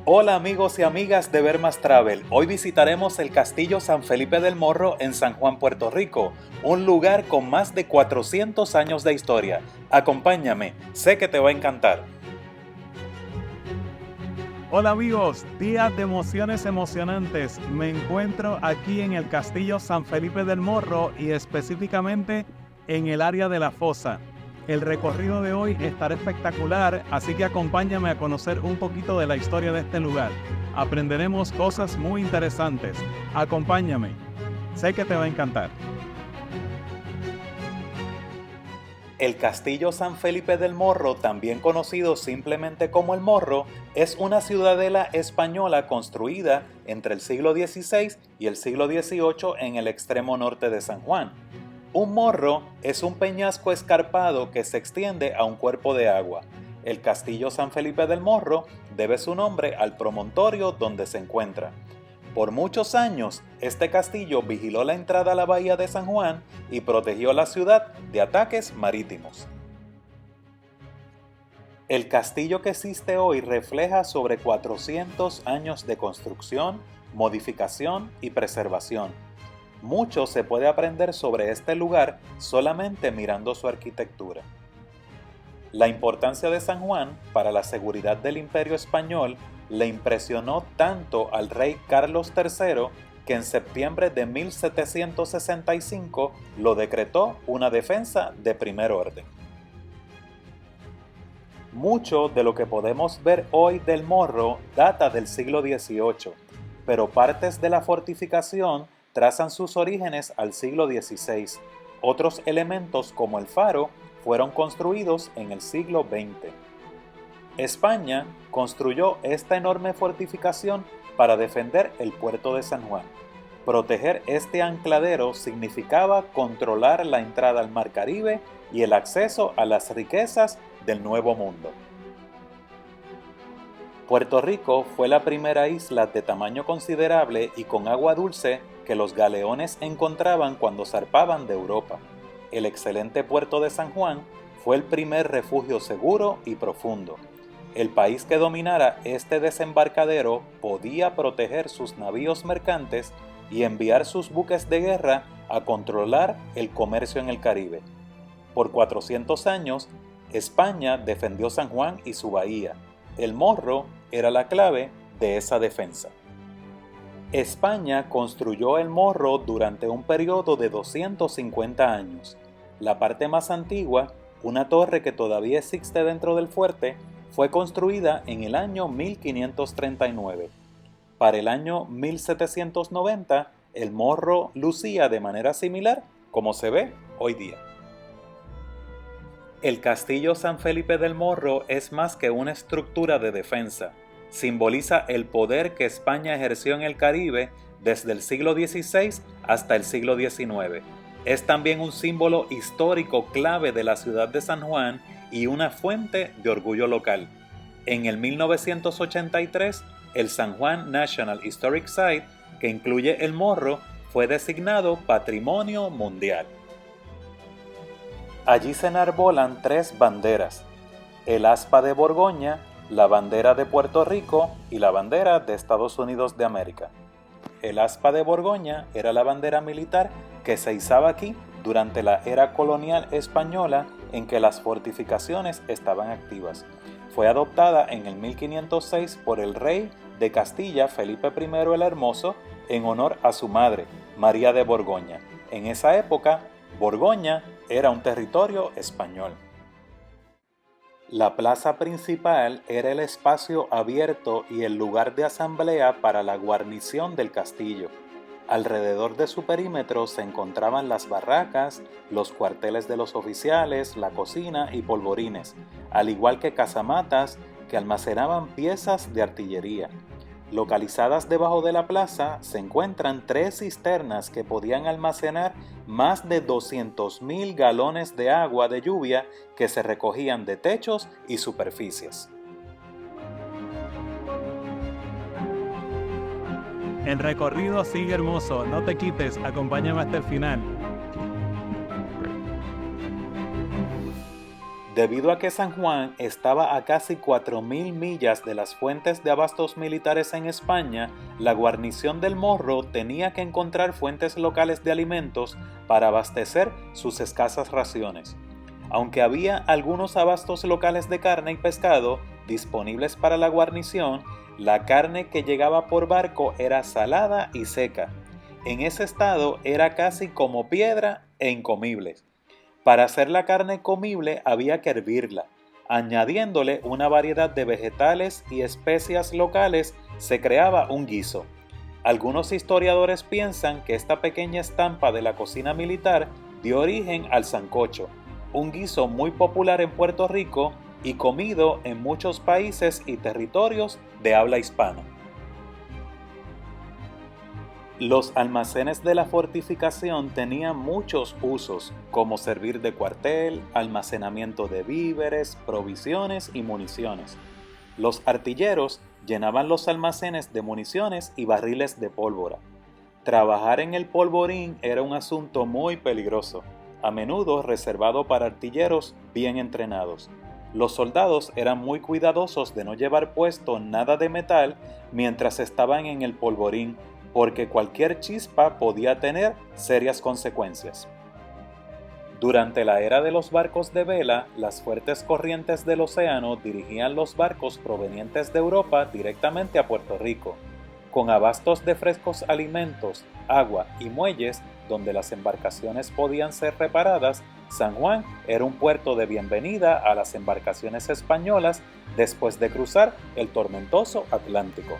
Hola amigos y amigas de Ver Más Travel. Hoy visitaremos el Castillo San Felipe del Morro en San Juan, Puerto Rico, un lugar con más de 400 años de historia. Acompáñame, sé que te va a encantar. Hola amigos, días de emociones emocionantes. Me encuentro aquí en el Castillo San Felipe del Morro y específicamente en el área de la fosa. El recorrido de hoy estará espectacular, así que acompáñame a conocer un poquito de la historia de este lugar. Aprenderemos cosas muy interesantes. Acompáñame. Sé que te va a encantar. El Castillo San Felipe del Morro, también conocido simplemente como El Morro, es una ciudadela española construida entre el siglo XVI y el siglo XVIII en el extremo norte de San Juan. Un morro es un peñasco escarpado que se extiende a un cuerpo de agua. El Castillo San Felipe del Morro debe su nombre al promontorio donde se encuentra. Por muchos años, este castillo vigiló la entrada a la bahía de San Juan y protegió la ciudad de ataques marítimos. El castillo que existe hoy refleja sobre 400 años de construcción, modificación y preservación. Mucho se puede aprender sobre este lugar solamente mirando su arquitectura. La importancia de San Juan para la seguridad del Imperio Español le impresionó tanto al rey Carlos III que en septiembre de 1765 lo decretó una defensa de primer orden. Mucho de lo que podemos ver hoy del Morro data del siglo XVIII, pero partes de la fortificación trazan sus orígenes al siglo XVI. Otros elementos como el faro fueron construidos en el siglo XX. España construyó esta enorme fortificación para defender el puerto de San Juan. Proteger este ancladero significaba controlar la entrada al Mar Caribe y el acceso a las riquezas del Nuevo Mundo. Puerto Rico fue la primera isla de tamaño considerable y con agua dulce que los galeones encontraban cuando zarpaban de Europa. El excelente puerto de San Juan fue el primer refugio seguro y profundo. El país que dominara este desembarcadero podía proteger sus navíos mercantes y enviar sus buques de guerra a controlar el comercio en el Caribe. Por 400 años, España defendió San Juan y su bahía. El Morro era la clave de esa defensa. España construyó el Morro durante un periodo de 250 años. La parte más antigua, una torre que todavía existe dentro del fuerte, fue construida en el año 1539. Para el año 1790, el Morro lucía de manera similar como se ve hoy día. El Castillo San Felipe del Morro es más que una estructura de defensa. Simboliza el poder que España ejerció en el Caribe desde el siglo XVI hasta el siglo XIX. Es también un símbolo histórico clave de la ciudad de San Juan y una fuente de orgullo local. En el 1983, el San Juan National Historic Site, que incluye el Morro, fue designado Patrimonio Mundial. Allí se enarbolan tres banderas: el aspa de Borgoña, la bandera de Puerto Rico y la bandera de Estados Unidos de América. El aspa de Borgoña era la bandera militar que se izaba aquí durante la era colonial española en que las fortificaciones estaban activas. Fue adoptada en el 1506 por el rey de Castilla, Felipe I el Hermoso, en honor a su madre, María de Borgoña. En esa época, Borgoña era un territorio español. La plaza principal era el espacio abierto y el lugar de asamblea para la guarnición del castillo. Alrededor de su perímetro se encontraban las barracas, los cuarteles de los oficiales, la cocina y polvorines, al igual que casamatas que almacenaban piezas de artillería. Localizadas debajo de la plaza se encuentran tres cisternas que podían almacenar más de 200,000 galones de agua de lluvia que se recogían de techos y superficies. El recorrido sigue hermoso, no te quites, acompáñame hasta el final. Debido a que San Juan estaba a casi 4.000 millas de las fuentes de abastos militares en España, la guarnición del Morro tenía que encontrar fuentes locales de alimentos para abastecer sus escasas raciones. Aunque había algunos abastos locales de carne y pescado disponibles para la guarnición, la carne que llegaba por barco era salada y seca. En ese estado era casi como piedra e incomible. Para hacer la carne comible había que hervirla. Añadiéndole una variedad de vegetales y especias locales, se creaba un guiso. Algunos historiadores piensan que esta pequeña estampa de la cocina militar dio origen al sancocho, un guiso muy popular en Puerto Rico y comido en muchos países y territorios de habla hispana. Los almacenes de la fortificación tenían muchos usos, como servir de cuartel, almacenamiento de víveres, provisiones y municiones. Los artilleros llenaban los almacenes de municiones y barriles de pólvora. Trabajar en el polvorín era un asunto muy peligroso, a menudo reservado para artilleros bien entrenados. Los soldados eran muy cuidadosos de no llevar puesto nada de metal mientras estaban en el polvorín, porque cualquier chispa podía tener serias consecuencias. Durante la era de los barcos de vela, las fuertes corrientes del océano dirigían los barcos provenientes de Europa directamente a Puerto Rico, con abastos de frescos alimentos, agua y muelles donde las embarcaciones podían ser reparadas. San Juan era un puerto de bienvenida a las embarcaciones españolas después de cruzar el tormentoso Atlántico.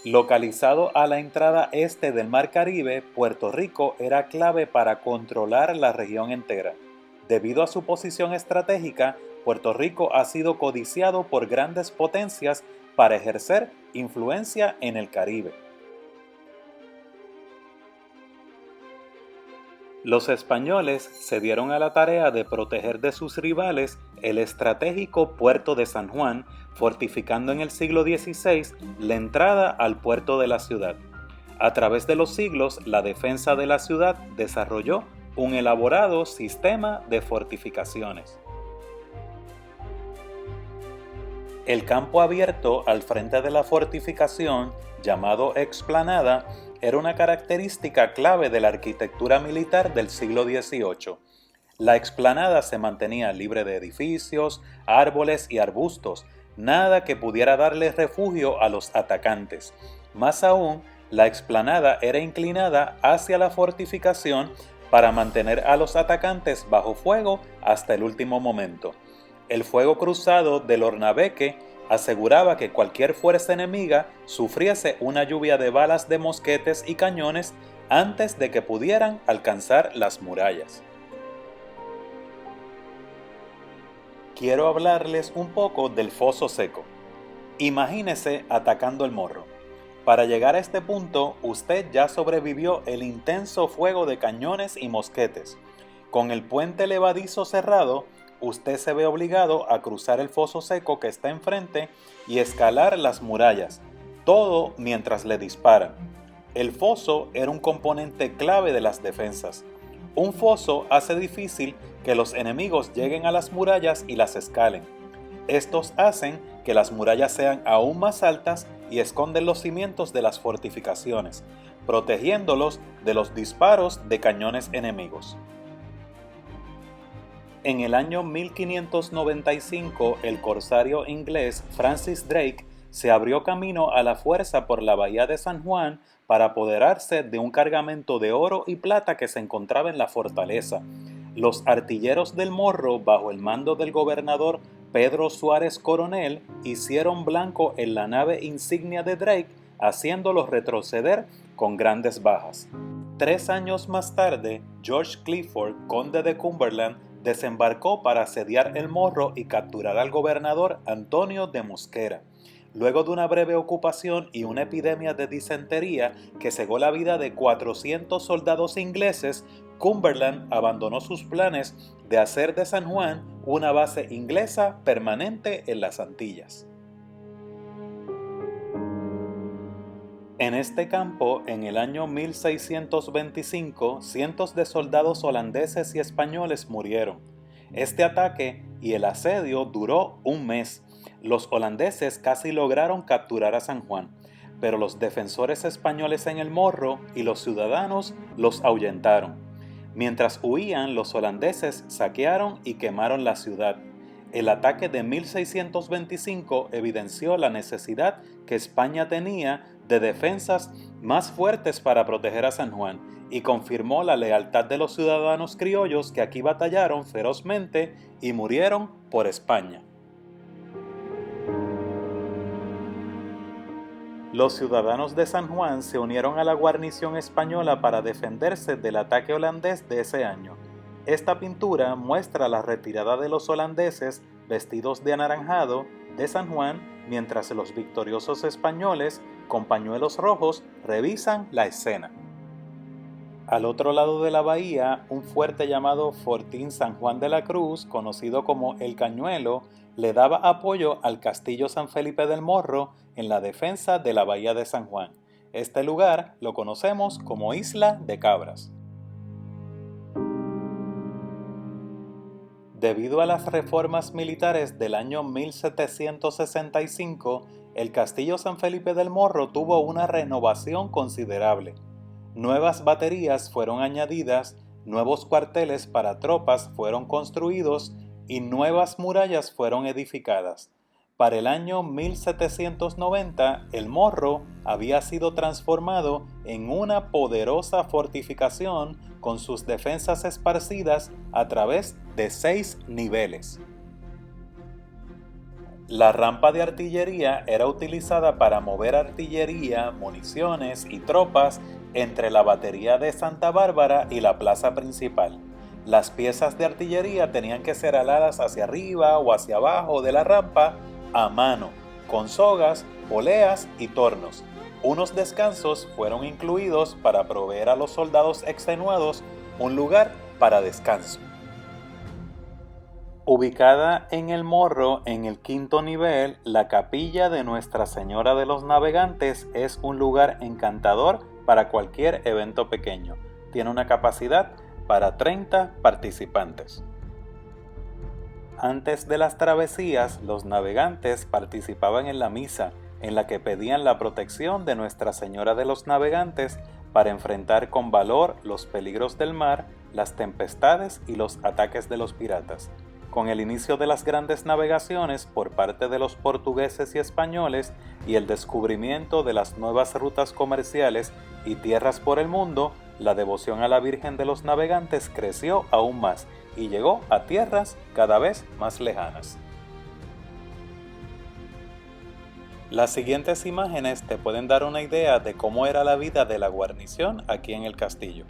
Localizado a la entrada este del Mar Caribe, Puerto Rico era clave para controlar la región entera. Debido a su posición estratégica, Puerto Rico ha sido codiciado por grandes potencias para ejercer influencia en el Caribe. Los españoles se dieron a la tarea de proteger de sus rivales el estratégico puerto de San Juan, fortificando en el siglo XVI la entrada al puerto de la ciudad. A través de los siglos, la defensa de la ciudad desarrolló un elaborado sistema de fortificaciones. El campo abierto al frente de la fortificación, llamado explanada, era una característica clave de la arquitectura militar del siglo XVIII. La explanada se mantenía libre de edificios, árboles y arbustos, nada que pudiera darle refugio a los atacantes. Más aún, la explanada era inclinada hacia la fortificación para mantener a los atacantes bajo fuego hasta el último momento. El fuego cruzado del Ornabeque aseguraba que cualquier fuerza enemiga sufriese una lluvia de balas de mosquetes y cañones antes de que pudieran alcanzar las murallas. Quiero hablarles un poco del Foso Seco. Imagínese atacando el Morro. Para llegar a este punto, usted ya sobrevivió el intenso fuego de cañones y mosquetes. Con el puente levadizo cerrado, usted se ve obligado a cruzar el foso seco que está enfrente y escalar las murallas, todo mientras le disparan. El foso era un componente clave de las defensas. Un foso hace difícil que los enemigos lleguen a las murallas y las escalen. Estos hacen que las murallas sean aún más altas y esconden los cimientos de las fortificaciones, protegiéndolos de los disparos de cañones enemigos. En el año 1595, el corsario inglés Francis Drake se abrió camino a la fuerza por la bahía de San Juan para apoderarse de un cargamento de oro y plata que se encontraba en la fortaleza. Los artilleros del Morro, bajo el mando del gobernador Pedro Suárez Coronel, hicieron blanco en la nave insignia de Drake, haciéndolo retroceder con grandes bajas. 3 años más tarde, George Clifford, conde de Cumberland, desembarcó para asediar el Morro y capturar al gobernador Antonio de Mosquera. Luego de una breve ocupación y una epidemia de disentería que cegó la vida de 400 soldados ingleses, Cumberland abandonó sus planes de hacer de San Juan una base inglesa permanente en las Antillas. En este campo, en el año 1625, cientos de soldados holandeses y españoles murieron. Este ataque y el asedio duró un mes. Los holandeses casi lograron capturar a San Juan, pero los defensores españoles en el Morro y los ciudadanos los ahuyentaron. Mientras huían, los holandeses saquearon y quemaron la ciudad. El ataque de 1625 evidenció la necesidad que España tenía de defensas más fuertes para proteger a San Juan y confirmó la lealtad de los ciudadanos criollos que aquí batallaron ferozmente y murieron por España. Los ciudadanos de San Juan se unieron a la guarnición española para defenderse del ataque holandés de ese año. Esta pintura muestra la retirada de los holandeses vestidos de anaranjado de San Juan, mientras los victoriosos españoles, con pañuelos rojos, revisan la escena. Al otro lado de la bahía, un fuerte llamado Fortín San Juan de la Cruz, conocido como El Cañuelo, le daba apoyo al castillo San Felipe del Morro en la defensa de la bahía de San Juan. Este lugar lo conocemos como Isla de Cabras. Debido a las reformas militares del año 1765, el castillo San Felipe del Morro tuvo una renovación considerable. Nuevas baterías fueron añadidas, nuevos cuarteles para tropas fueron construidos y nuevas murallas fueron edificadas. Para el año 1790, el Morro había sido transformado en una poderosa fortificación con sus defensas esparcidas a través de 6 niveles. La rampa de artillería era utilizada para mover artillería, municiones y tropas entre la batería de Santa Bárbara y la plaza principal. Las piezas de artillería tenían que ser aladas hacia arriba o hacia abajo de la rampa a mano, con sogas, poleas y tornos. Unos descansos fueron incluidos para proveer a los soldados extenuados un lugar para descanso. Ubicada en el Morro, en el 5º nivel, la capilla de Nuestra Señora de los Navegantes es un lugar encantador para cualquier evento pequeño. Tiene una capacidad para 30 participantes. Antes de las travesías, los navegantes participaban en la misa, en la que pedían la protección de Nuestra Señora de los Navegantes para enfrentar con valor los peligros del mar, las tempestades y los ataques de los piratas. Con el inicio de las grandes navegaciones por parte de los portugueses y españoles y el descubrimiento de las nuevas rutas comerciales y tierras por el mundo, la devoción a la Virgen de los Navegantes creció aún más y llegó a tierras cada vez más lejanas. Las siguientes imágenes te pueden dar una idea de cómo era la vida de la guarnición aquí en el castillo.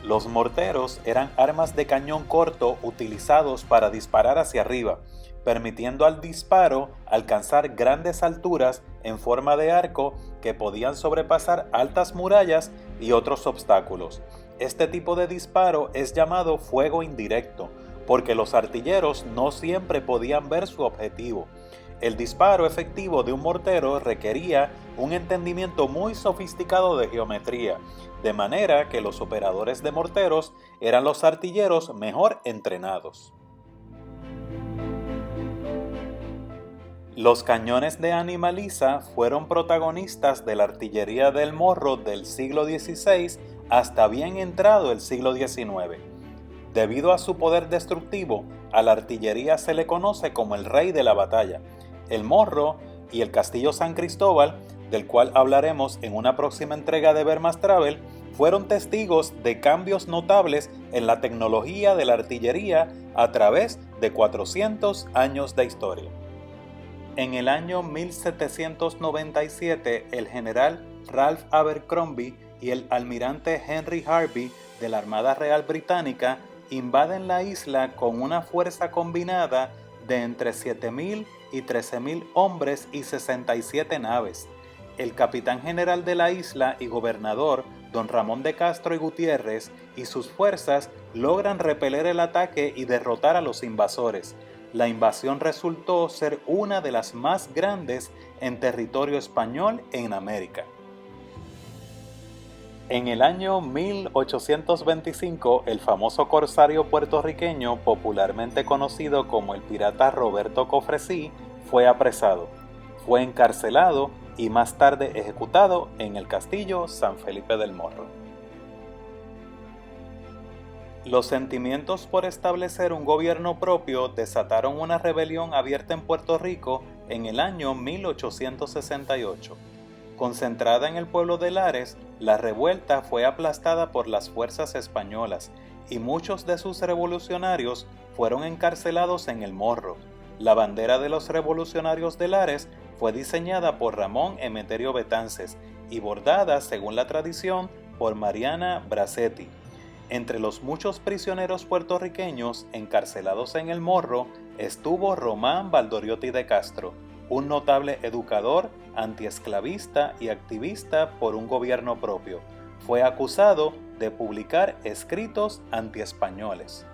Los morteros eran armas de cañón corto utilizados para disparar hacia arriba, permitiendo al disparo alcanzar grandes alturas en forma de arco que podían sobrepasar altas murallas y otros obstáculos. Este tipo de disparo es llamado fuego indirecto, porque los artilleros no siempre podían ver su objetivo. El disparo efectivo de un mortero requería un entendimiento muy sofisticado de geometría, de manera que los operadores de morteros eran los artilleros mejor entrenados. Los cañones de animaliza fueron protagonistas de la artillería del Morro del siglo XVI hasta bien entrado el siglo XIX. Debido a su poder destructivo, a la artillería se le conoce como el rey de la batalla. El Morro y el Castillo San Cristóbal, del cual hablaremos en una próxima entrega de Ver Más Travel, fueron testigos de cambios notables en la tecnología de la artillería a través de 400 años de historia. En el año 1797, el general Ralph Abercrombie y el almirante Henry Harvey de la Armada Real Británica invaden la isla con una fuerza combinada de entre 7.000 y 13.000 hombres y 67 naves. El capitán general de la isla y gobernador, don Ramón de Castro y Gutiérrez, y sus fuerzas logran repeler el ataque y derrotar a los invasores. La invasión resultó ser una de las más grandes en territorio español en América. En el año 1825, el famoso corsario puertorriqueño, popularmente conocido como el pirata Roberto Cofresí, fue apresado, fue encarcelado y más tarde ejecutado en el castillo San Felipe del Morro. Los sentimientos por establecer un gobierno propio desataron una rebelión abierta en Puerto Rico en el año 1868. Concentrada en el pueblo de Lares, la revuelta fue aplastada por las fuerzas españolas y muchos de sus revolucionarios fueron encarcelados en el Morro. La bandera de los revolucionarios de Lares fue diseñada por Ramón Emeterio Betances y bordada, según la tradición, por Mariana Bracetti. Entre los muchos prisioneros puertorriqueños encarcelados en el Morro estuvo Román Valdoriotti de Castro, un notable educador, antiesclavista y activista por un gobierno propio. Fue acusado de publicar escritos antiespañoles.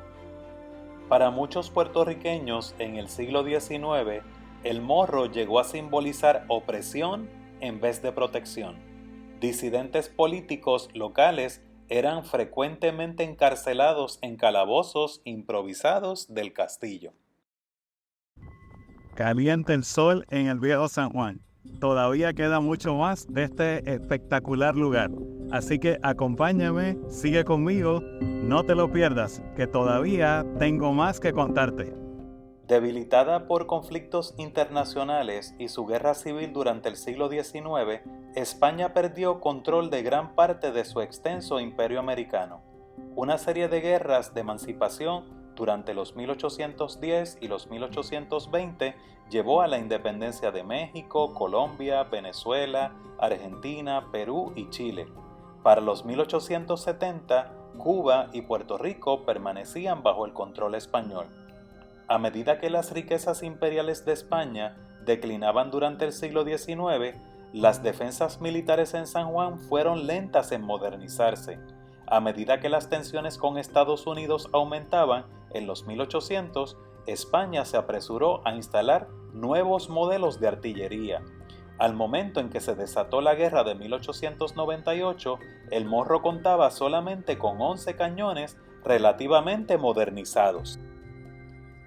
Para muchos puertorriqueños en el siglo XIX, el Morro llegó a simbolizar opresión en vez de protección. Disidentes políticos locales eran frecuentemente encarcelados en calabozos improvisados del castillo. Caliente el sol en el viejo San Juan. Todavía queda mucho más de este espectacular lugar. Así que acompáñame, sigue conmigo, no te lo pierdas, que todavía tengo más que contarte. Debilitada por conflictos internacionales y su guerra civil durante el siglo XIX, España perdió control de gran parte de su extenso imperio americano. Una serie de guerras de emancipación durante los 1810 y los 1820 llevó a la independencia de México, Colombia, Venezuela, Argentina, Perú y Chile. Para los 1870, Cuba y Puerto Rico permanecían bajo el control español. A medida que las riquezas imperiales de España declinaban durante el siglo XIX, las defensas militares en San Juan fueron lentas en modernizarse. A medida que las tensiones con Estados Unidos aumentaban, en los 1800, España se apresuró a instalar nuevos modelos de artillería. Al momento en que se desató la guerra de 1898, el Morro contaba solamente con 11 cañones relativamente modernizados.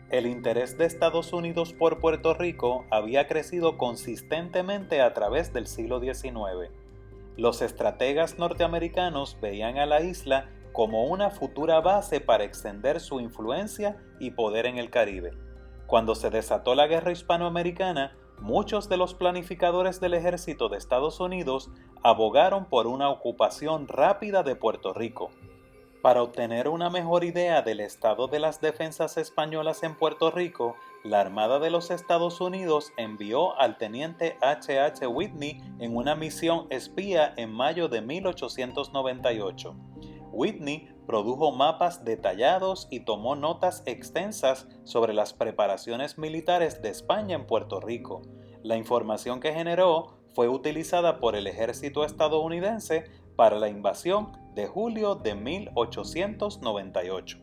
El interés de Estados Unidos por Puerto Rico había crecido consistentemente a través del siglo XIX. Los estrategas norteamericanos veían a la isla como una futura base para extender su influencia y poder en el Caribe. Cuando se desató la guerra hispanoamericana, muchos de los planificadores del ejército de Estados Unidos abogaron por una ocupación rápida de Puerto Rico. Para obtener una mejor idea del estado de las defensas españolas en Puerto Rico, la Armada de los Estados Unidos envió al teniente H.H. Whitney en una misión espía en mayo de 1898. Whitney produjo mapas detallados y tomó notas extensas sobre las preparaciones militares de España en Puerto Rico. La información que generó fue utilizada por el ejército estadounidense para la invasión de julio de 1898.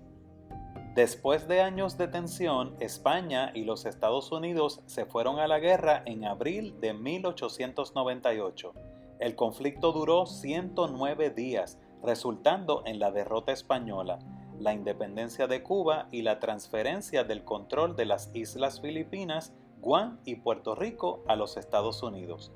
Después de años de tensión, España y los Estados Unidos se fueron a la guerra en abril de 1898. El conflicto duró 109 días, resultando en la derrota española, la independencia de Cuba y la transferencia del control de las islas Filipinas, Guam y Puerto Rico a los Estados Unidos.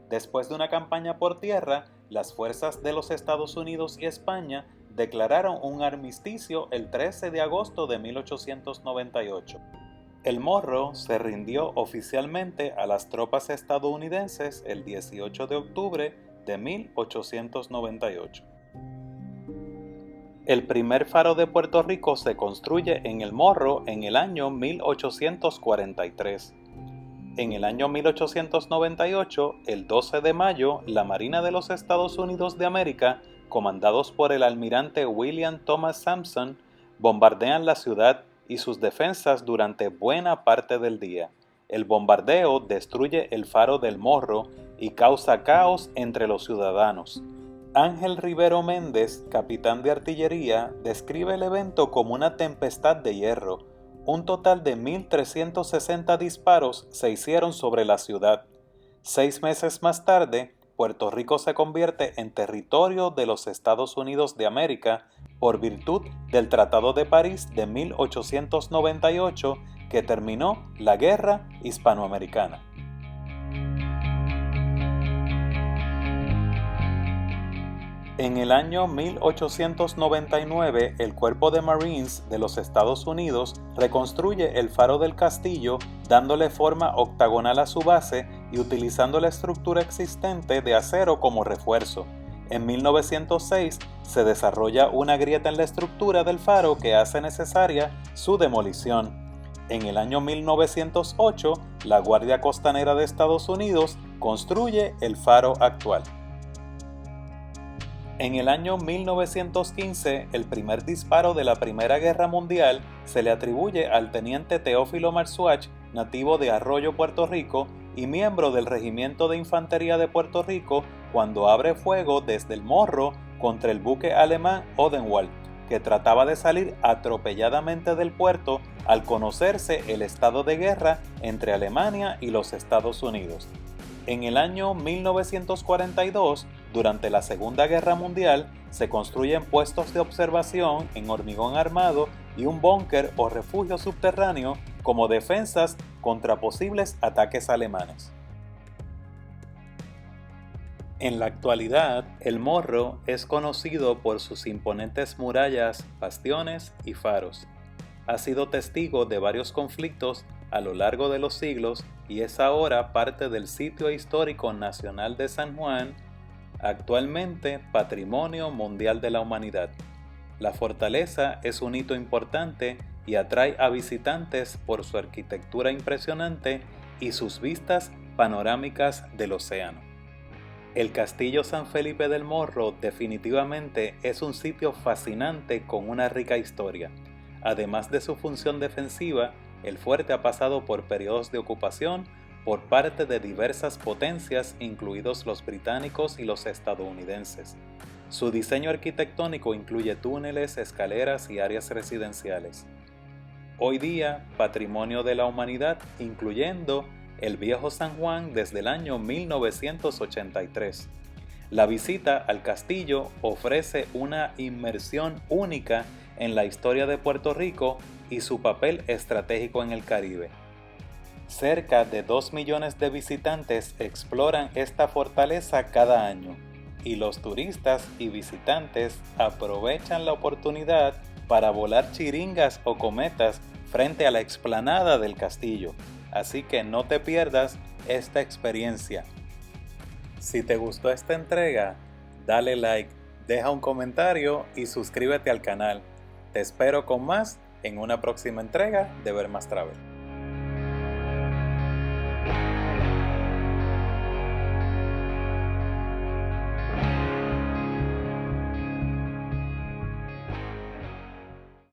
Después de una campaña por tierra, las fuerzas de los Estados Unidos y España declararon un armisticio el 13 de agosto de 1898. El Morro se rindió oficialmente a las tropas estadounidenses el 18 de octubre de 1898. El primer faro de Puerto Rico se construye en El Morro en el año 1843. En el año 1898, el 12 de mayo, la Marina de los Estados Unidos de América, comandados por el almirante William Thomas Sampson, bombardean la ciudad y sus defensas durante buena parte del día. El bombardeo destruye el faro del Morro y causa caos entre los ciudadanos. Ángel Rivero Méndez, capitán de artillería, describe el evento como una tempestad de hierro. Un total de 1.360 disparos se hicieron sobre la ciudad. 6 meses más tarde, Puerto Rico se convierte en territorio de los Estados Unidos de América por virtud del Tratado de París de 1898 que terminó la Guerra Hispanoamericana. En el año 1899, el Cuerpo de Marines de los Estados Unidos reconstruye el faro del castillo dándole forma octagonal a su base y utilizando la estructura existente de acero como refuerzo. En 1906 se desarrolla una grieta en la estructura del faro que hace necesaria su demolición. En el año 1908, la Guardia Costanera de Estados Unidos construye el faro actual. En el año 1915, el primer disparo de la Primera Guerra Mundial se le atribuye al teniente Teófilo Marzuach, nativo de Arroyo, Puerto Rico, y miembro del Regimiento de Infantería de Puerto Rico, cuando abre fuego desde el Morro contra el buque alemán Odenwald, que trataba de salir atropelladamente del puerto al conocerse el estado de guerra entre Alemania y los Estados Unidos. En el año 1942, durante la Segunda Guerra Mundial, se construyen puestos de observación en hormigón armado y un búnker o refugio subterráneo como defensas contra posibles ataques alemanes. En la actualidad, El Morro es conocido por sus imponentes murallas, bastiones y faros. Ha sido testigo de varios conflictos a lo largo de los siglos y es ahora parte del Sitio Histórico Nacional de San Juan, actualmente Patrimonio Mundial de la Humanidad. La fortaleza es un hito importante y atrae a visitantes por su arquitectura impresionante y sus vistas panorámicas del océano. El Castillo San Felipe del Morro definitivamente es un sitio fascinante con una rica historia. Además de su función defensiva, el fuerte ha pasado por periodos de ocupación por parte de diversas potencias, incluidos los británicos y los estadounidenses. Su diseño arquitectónico incluye túneles, escaleras y áreas residenciales. Hoy día, Patrimonio de la Humanidad, incluyendo el Viejo San Juan desde el año 1983. La visita al castillo ofrece una inmersión única en la historia de Puerto Rico y su papel estratégico en el Caribe. Cerca de 2 millones de visitantes exploran esta fortaleza cada año, y los turistas y visitantes aprovechan la oportunidad para volar chiringas o cometas frente a la explanada del castillo, así que no te pierdas esta experiencia. Si te gustó esta entrega, dale like, deja un comentario y suscríbete al canal. Te espero con más en una próxima entrega de Ver Más Travel.